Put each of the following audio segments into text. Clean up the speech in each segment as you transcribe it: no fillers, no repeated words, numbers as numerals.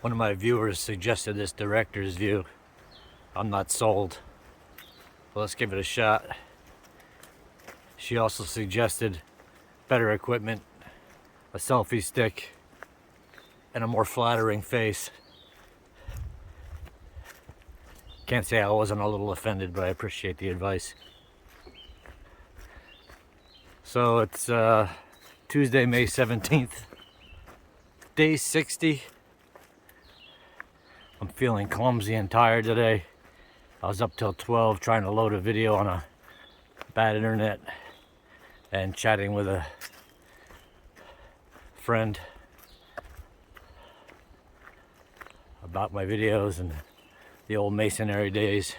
One of my viewers suggested this director's view. I'm not sold. Well, let's give it a shot. She also suggested better equipment, a selfie stick, and a more flattering face. Can't say I wasn't a little offended, but I appreciate the advice. So it's Tuesday, May 17th, day 60. I'm feeling clumsy and tired today. I was up till 12 trying to load a video on a bad internet and chatting with a friend about my videos and the old masonry days.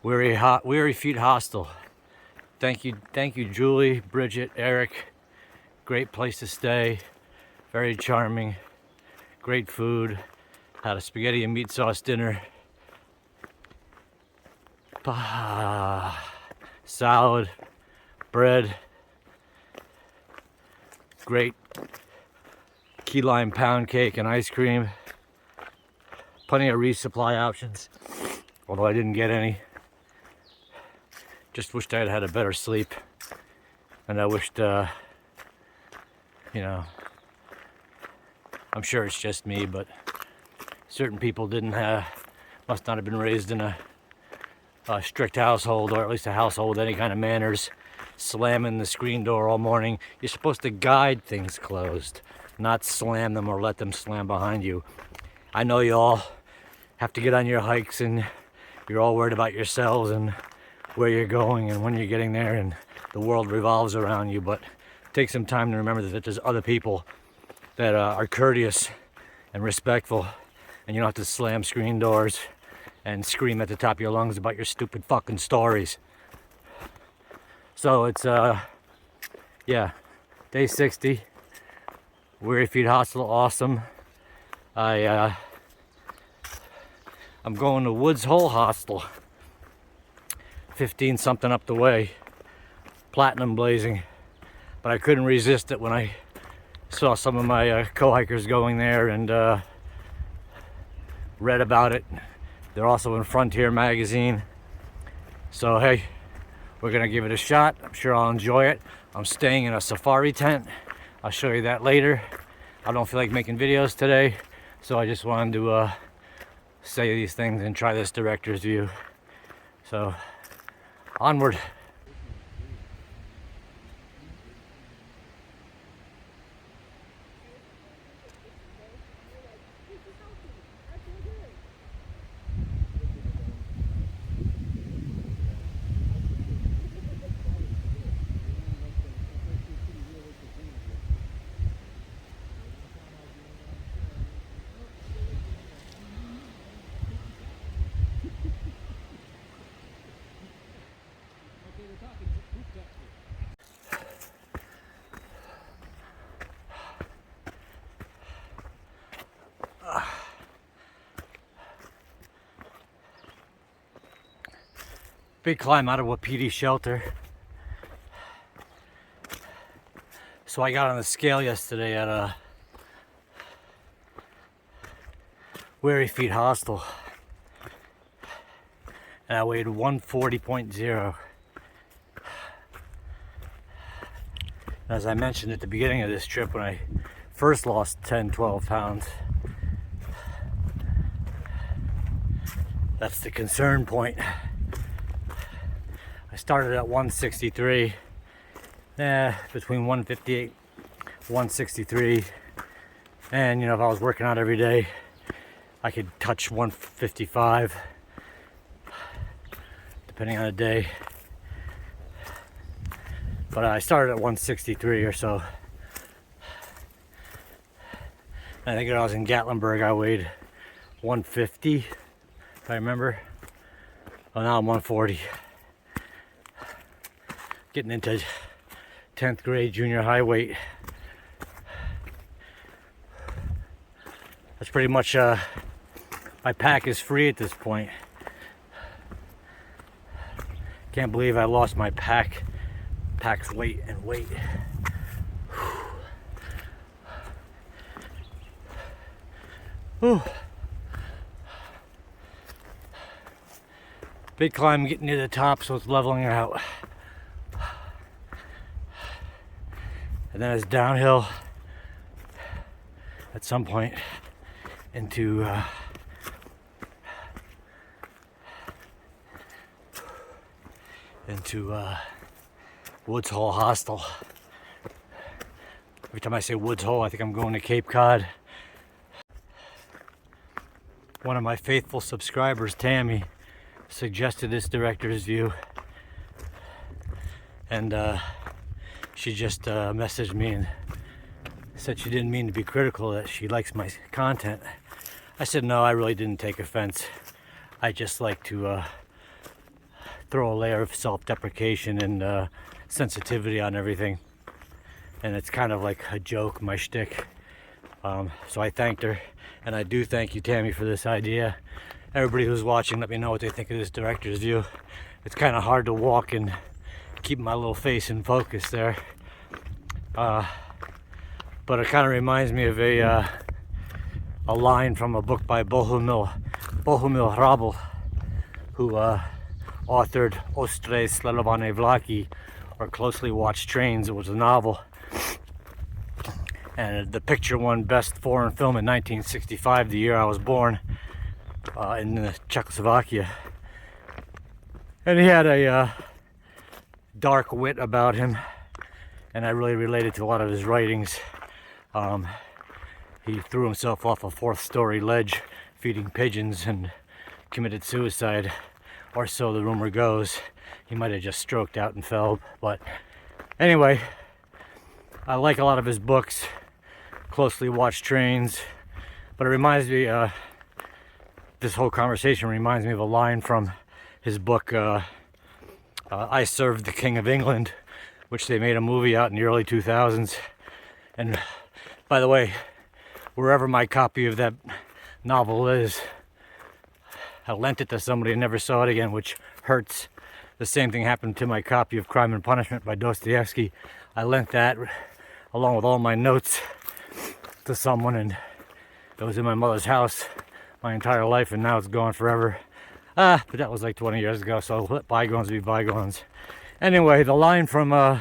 Weary Feet Hostel. Thank you, Julie, Bridget, Eric. Great place to stay. Very charming. Great food. Had a spaghetti and meat sauce dinner. Salad, bread. Great key lime pound cake and ice cream. Plenty of resupply options, although I didn't get any. Just wished I had had a better sleep, and I wished, you know, I'm sure it's just me, but certain people must not have been raised in a strict household, or at least a household with any kind of manners, slamming the screen door all morning. You're supposed to guide things closed, not slam them or let them slam behind you. I know you all have to get on your hikes and you're all worried about yourselves and where you're going and when you're getting there, and the world revolves around you, but take some time to remember that there's other people that are courteous and respectful, and you don't have to slam screen doors and scream at the top of your lungs about your stupid fucking stories. So it's yeah, day 60. Weary Feet Hostel, awesome. I'm going to Woods Hole Hostel, 15 something up the way, platinum blazing, but I couldn't resist it when I saw some of my co-hikers going there and read about it. They're also in Frontier magazine, so hey, we're gonna give it a shot. I'm sure I'll enjoy it. I'm staying in a safari tent. I'll show you that later. I don't feel like making videos today, so I just wanted to say these things and try this director's view. So onward. Big climb out of Wapiti shelter. So I got on the scale yesterday at Weary Feet Hostel, and I weighed 140.0. As I mentioned at the beginning of this trip, when I first lost 10-12 pounds, that's the concern point. I started at 163, between 158, 163, and you know, if I was working out every day, I could touch 155, depending on the day. But I started at 163 or so. I think when I was in Gatlinburg, I weighed 150, if I remember. Well, now I'm 140. Getting into 10th grade junior high weight. That's pretty much, my pack is free at this point. Can't believe I lost my pack's weight and weight. Whew. Big climb getting near the top, so it's leveling out. And then it's downhill at some point into Woods Hole Hostel. Every time I say Woods Hole, I think I'm going to Cape Cod. One of my faithful subscribers, Tammy, suggested this director's view, and she just messaged me and said she didn't mean to be critical, that she likes my content. I said no, I really didn't take offense. I just like to throw a layer of self-deprecation and sensitivity on everything, and it's kind of like a joke, my shtick. So I thanked her, and I do thank you, Tammy, for this idea. Everybody who's watching, let me know what they think of this director's view. It's kind of hard to walk and keep my little face in focus there, but it kind of reminds me of a line from a book by Bohumil Hrabal, who authored Ostre Sledovane Vlaki, or Closely Watched Trains. It was a novel, and the picture won Best Foreign Film in 1965, the year I was born, in Czechoslovakia. And he had a dark wit about him, and I really related to a lot of his writings. He threw himself off a 4th-story ledge feeding pigeons and committed suicide, or so the rumor goes. He might have just stroked out and fell, but anyway, I like a lot of his books, Closely Watched Trains, but it reminds me, this whole conversation reminds me of a line from his book, I Served the King of England, which they made a movie out in the early 2000s. And by the way, wherever my copy of that novel is, I lent it to somebody and never saw it again, which hurts. The same thing happened to my copy of Crime and Punishment by Dostoevsky. I lent that along with all my notes to someone, and it was in my mother's house my entire life, and now it's gone forever. But that was like 20 years ago, so let bygones be bygones. Anyway, the line from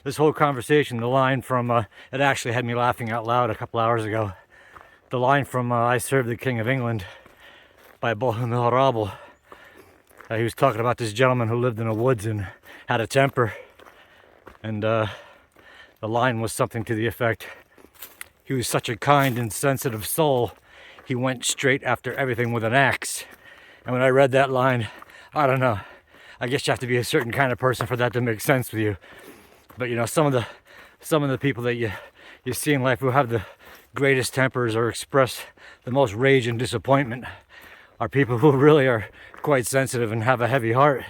this whole conversation, the line from, it actually had me laughing out loud a couple hours ago. The line from I Served the King of England by Bohumil Hrabal. He was talking about this gentleman who lived in the woods and had a temper. And the line was something to the effect, he was such a kind and sensitive soul, he went straight after everything with an axe. And when I read that line, I don't know, I guess you have to be a certain kind of person for that to make sense with you. But you know, some of the people that you see in life who have the greatest tempers or express the most rage and disappointment are people who really are quite sensitive and have a heavy heart.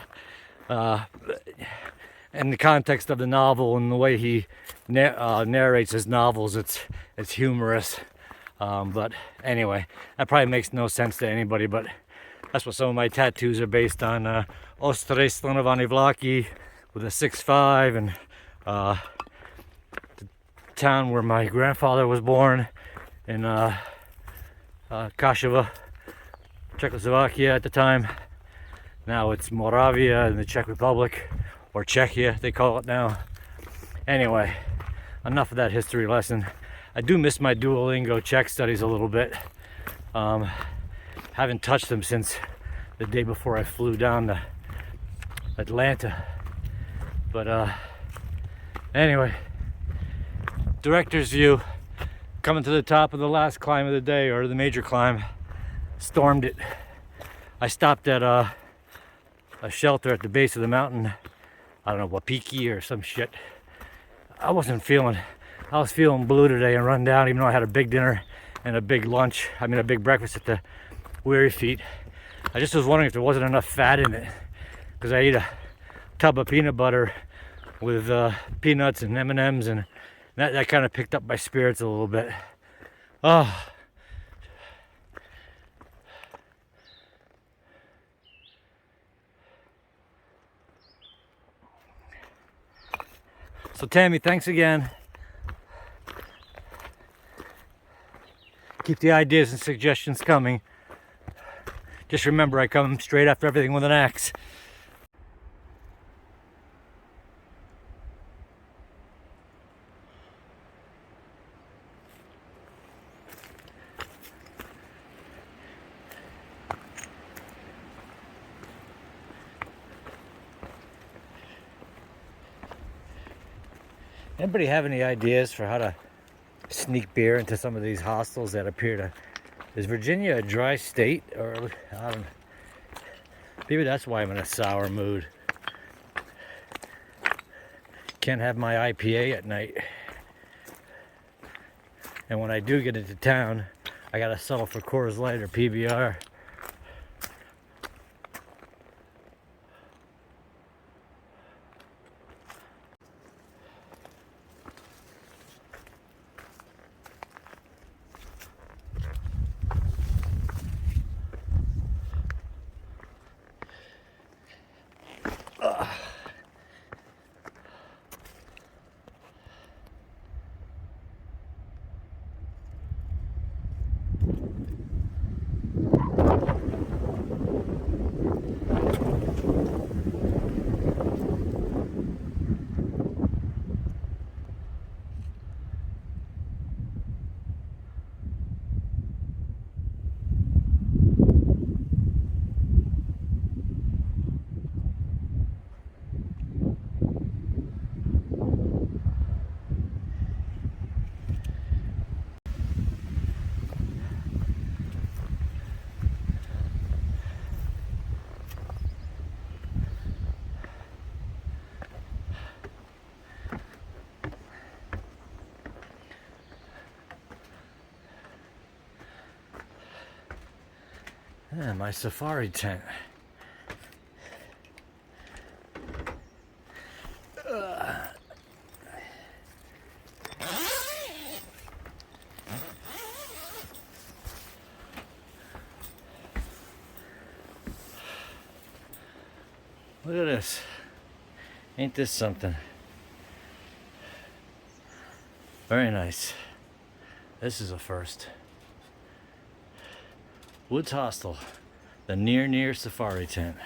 In the context of the novel and the way he narrates his novels, it's humorous. But anyway, that probably makes no sense to anybody, but that's what some of my tattoos are based on. Ostre Sledovane Vlaki with a 6'5", and the town where my grandfather was born in Kashava, Czechoslovakia at the time. Now it's Moravia in the Czech Republic, or Czechia they call it now. Anyway, enough of that history lesson. I do miss my Duolingo Czech studies a little bit. Haven't touched them since the day before I flew down to Atlanta. But anyway, director's view, coming to the top of the last climb of the day, or the major climb. Stormed it. I stopped at a shelter at the base of the mountain. I don't know, Wapiki or some shit. I was feeling blue today and run down, even though I had a big dinner and a big lunch. I mean, a big breakfast at the Weary Feet. I just was wondering if there wasn't enough fat in it, because I ate a tub of peanut butter with peanuts and M&Ms, and that kind of picked up my spirits a little bit. Oh. So Tammy, thanks again. Keep the ideas and suggestions coming. Just remember, I come straight after everything with an axe. Anybody have any ideas for how to sneak beer into some of these hostels that appear to... Is Virginia a dry state? Or I don't... Maybe that's why I'm in a sour mood. Can't have my IPA at night. And when I do get into town, I gotta settle for Coors Light or PBR. Yeah, my safari tent. Look at this. Ain't this something? Very nice. This is a first. Woods Hostel, the near safari tent.